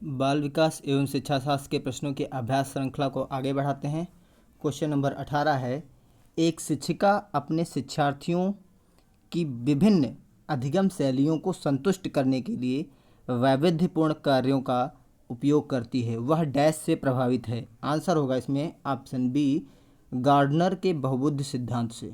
बाल विकास एवं शिक्षा शास्त्र के प्रश्नों की अभ्यास श्रृंखला को आगे बढ़ाते हैं। क्वेश्चन नंबर 18 है, एक शिक्षिका अपने शिक्षार्थियों की विभिन्न अधिगम शैलियों को संतुष्ट करने के लिए वैविध्यपूर्ण कार्यों का उपयोग करती है, वह डैश से प्रभावित है। आंसर होगा इसमें ऑप्शन बी, गार्डनर के बहुबुद्धि सिद्धांत से।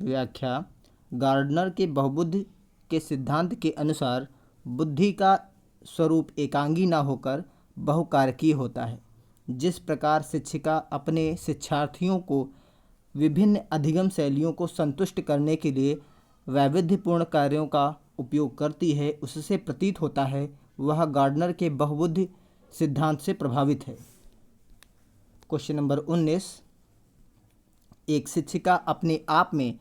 व्याख्या, गार्डनर के बहुबुद्धि के सिद्धांत के अनुसार बुद्धि का स्वरूप एकांगी न होकर बहुकारकीय होता है। जिस प्रकार शिक्षिका अपने शिक्षार्थियों को विभिन्न अधिगम शैलियों को संतुष्ट करने के लिए वैविध्यपूर्ण कार्यों का उपयोग करती है, उससे प्रतीत होता है वह गार्डनर के बहुबुद्धि सिद्धांत से प्रभावित है। क्वेश्चन नंबर 19, एक शिक्षिका अपने आप में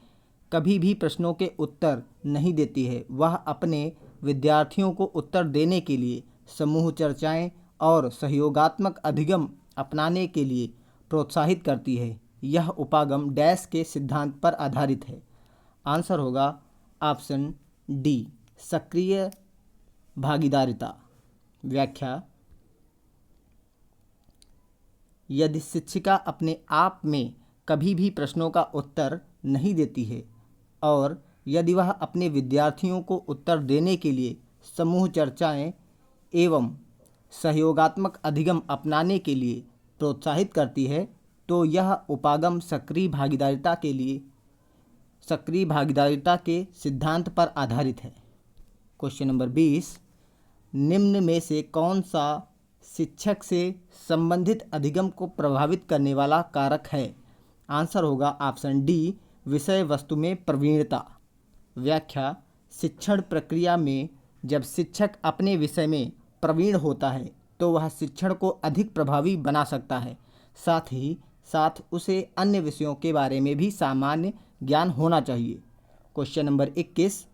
कभी भी प्रश्नों के उत्तर नहीं देती है, वह अपने विद्यार्थियों को उत्तर देने के लिए समूह चर्चाएं और सहयोगात्मक अधिगम अपनाने के लिए प्रोत्साहित करती है। यह उपागम डैश के सिद्धांत पर आधारित है। आंसर होगा ऑप्शन डी, सक्रिय भागीदारिता। व्याख्या, यदि शिक्षिका अपने आप में कभी भी प्रश्नों का उत्तर नहीं देती है और यदि वह अपने विद्यार्थियों को उत्तर देने के लिए समूह चर्चाएं एवं सहयोगात्मक अधिगम अपनाने के लिए प्रोत्साहित करती है, तो यह उपागम सक्रिय भागीदारिता के सिद्धांत पर आधारित है। क्वेश्चन नंबर 20, निम्न में से कौन सा शिक्षक से संबंधित अधिगम को प्रभावित करने वाला कारक है? आंसर होगा ऑप्शन डी, विषय वस्तु में प्रवीणता। व्याख्या, शिक्षण प्रक्रिया में जब शिक्षक अपने विषय में प्रवीण होता है तो वह शिक्षण को अधिक प्रभावी बना सकता है। साथ ही साथ उसे अन्य विषयों के बारे में भी सामान्य ज्ञान होना चाहिए। क्वेश्चन नंबर 21,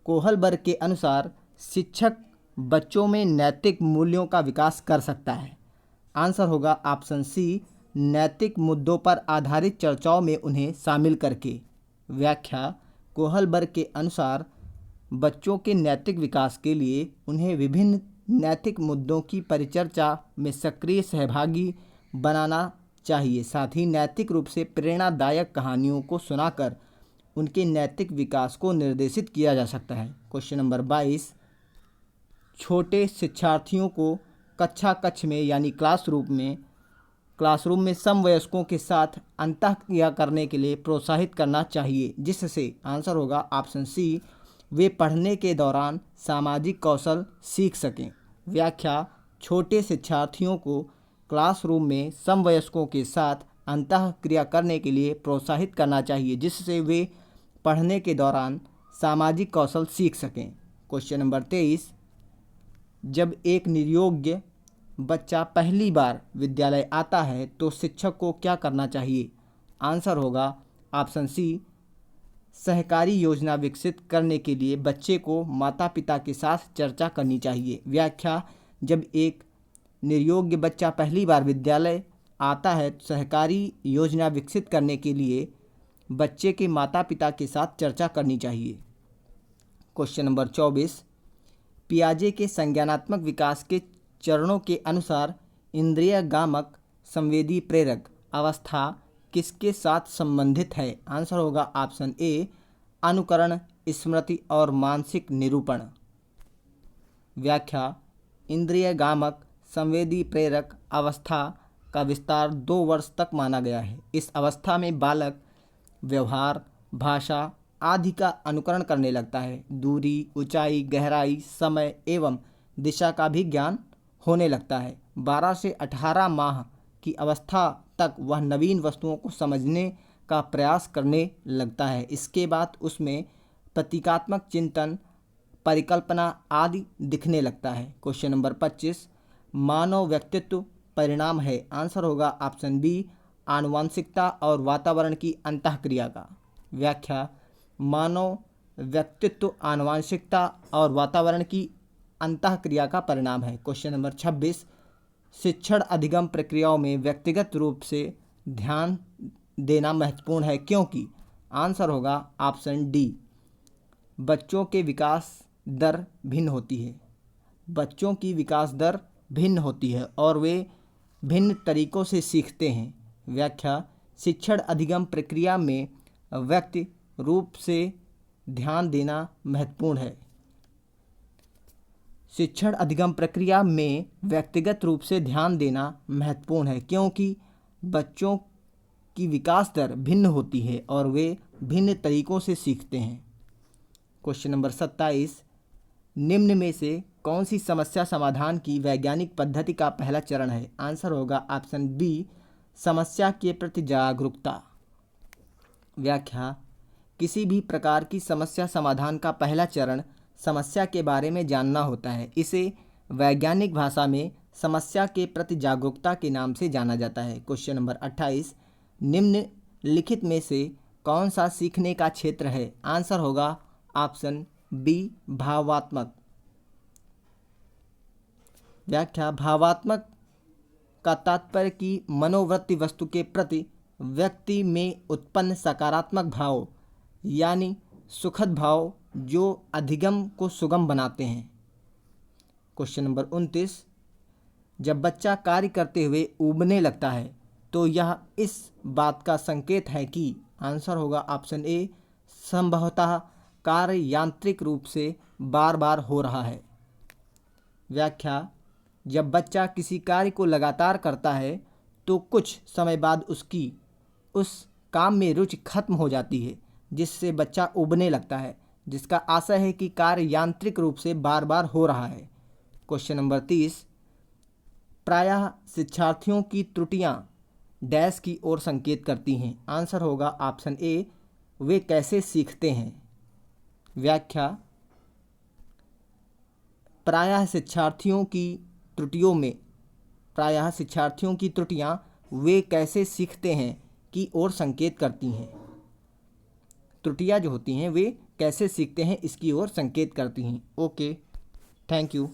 कोहलबर्ग के अनुसार शिक्षक बच्चों में नैतिक मूल्यों का विकास कर सकता है। आंसर होगा ऑप्शन सी, नैतिक मुद्दों पर आधारित चर्चाओं में उन्हें शामिल करके। व्याख्या, कोहलबर्ग के अनुसार बच्चों के नैतिक विकास के लिए उन्हें विभिन्न नैतिक मुद्दों की परिचर्चा में सक्रिय सहभागी बनाना चाहिए। साथ ही नैतिक रूप से प्रेरणादायक कहानियों को सुनाकर उनके नैतिक विकास को निर्देशित किया जा सकता है। क्वेश्चन नंबर 22, छोटे शिक्षार्थियों को कक्षा कक्ष में यानी क्लासरूम में समवयस्कों के साथ अंतःक्रिया करने के लिए प्रोत्साहित करना चाहिए, जिससे आंसर होगा ऑप्शन सी, वे पढ़ने के दौरान सामाजिक कौशल सीख सकें। व्याख्या, छोटे शिक्षार्थियों को क्लासरूम में समवयस्कों के साथ अंतःक्रिया करने के लिए प्रोत्साहित करना चाहिए, जिससे वे पढ़ने के दौरान सामाजिक कौशल सीख सकें। क्वेश्चन नंबर 23, जब एक निर्योग्य बच्चा पहली बार विद्यालय आता है तो शिक्षक को क्या करना चाहिए? आंसर होगा ऑप्शन सी, सहकारी योजना विकसित करने के लिए बच्चे को माता पिता के साथ चर्चा करनी चाहिए। व्याख्या, जब एक निर्योग्य बच्चा पहली बार विद्यालय आता है तो सहकारी योजना विकसित करने के लिए बच्चे के माता पिता के साथ चर्चा करनी चाहिए। क्वेश्चन नंबर 24, पियाजे के संज्ञानात्मक विकास के चरणों के अनुसार इंद्रिय गामक संवेदी प्रेरक अवस्था किसके साथ संबंधित है? आंसर होगा ऑप्शन ए, अनुकरण, स्मृति और मानसिक निरूपण। व्याख्या, इंद्रिय गामक संवेदी प्रेरक अवस्था का विस्तार 2 वर्ष तक माना गया है। इस अवस्था में बालक व्यवहार, भाषा आदि का अनुकरण करने लगता है। दूरी, ऊंचाई, गहराई, समय एवं दिशा का भी ज्ञान होने लगता है। 12 से 18 माह की अवस्था तक वह नवीन वस्तुओं को समझने का प्रयास करने लगता है। इसके बाद उसमें प्रतीकात्मक चिंतन, परिकल्पना आदि दिखने लगता है। क्वेश्चन नंबर 25, मानव व्यक्तित्व परिणाम है। आंसर होगा ऑप्शन बी, आनुवांशिकता और वातावरण की अंतःक्रिया का। व्याख्या, मानव व्यक्तित्व आनुवांशिकता और वातावरण की अंतःक्रिया का परिणाम है। क्वेश्चन नंबर 26, शिक्षण अधिगम प्रक्रियाओं में व्यक्तिगत रूप से ध्यान देना महत्वपूर्ण है, क्योंकि? आंसर होगा ऑप्शन डी, बच्चों के विकास दर भिन्न होती है। बच्चों की विकास दर भिन्न होती है और वे भिन्न तरीकों से सीखते हैं। व्याख्या, शिक्षण अधिगम प्रक्रिया में व्यक्ति रूप से ध्यान देना महत्वपूर्ण है। शिक्षण अधिगम प्रक्रिया में व्यक्तिगत रूप से ध्यान देना महत्वपूर्ण है क्योंकि बच्चों की विकास दर भिन्न होती है और वे भिन्न तरीकों से सीखते हैं। क्वेश्चन नंबर 27, निम्न में से कौन सी समस्या समाधान की वैज्ञानिक पद्धति का पहला चरण है? आंसर होगा ऑप्शन बी, समस्या के प्रति जागरूकता। व्याख्या, किसी भी प्रकार की समस्या समाधान का पहला चरण समस्या के बारे में जानना होता है। इसे वैज्ञानिक भाषा में समस्या के प्रति जागरूकता के नाम से जाना जाता है। क्वेश्चन नंबर 28, निम्नलिखित में से कौन सा सीखने का क्षेत्र है? आंसर होगा ऑप्शन बी, भावात्मक। व्याख्या, भावात्मक का तात्पर्य कि मनोवृत्ति वस्तु के प्रति व्यक्ति में उत्पन्न सकारात्मक भाव यानी सुखद भाव जो अधिगम को सुगम बनाते हैं। क्वेश्चन नंबर 29, जब बच्चा कार्य करते हुए ऊबने लगता है तो यह इस बात का संकेत है कि? आंसर होगा ऑप्शन ए, संभवतः कार्य यांत्रिक रूप से बार बार हो रहा है। व्याख्या, जब बच्चा किसी कार्य को लगातार करता है तो कुछ समय बाद उसकी उस काम में रुचि खत्म हो जाती है जिससे बच्चा ऊबने लगता है, जिसका आशय है कि कार्य यांत्रिक रूप से बार बार हो रहा है। क्वेश्चन नंबर 30, प्रायः शिक्षार्थियों की त्रुटियां डैश की ओर संकेत करती हैं। आंसर होगा ऑप्शन ए, वे कैसे सीखते हैं। व्याख्या, प्रायः शिक्षार्थियों की त्रुटियां वे कैसे सीखते हैं की ओर संकेत करती हैं। त्रुटियां जो होती हैं वे कैसे सीखते हैं इसकी ओर संकेत करती हैं। Okay, thank you.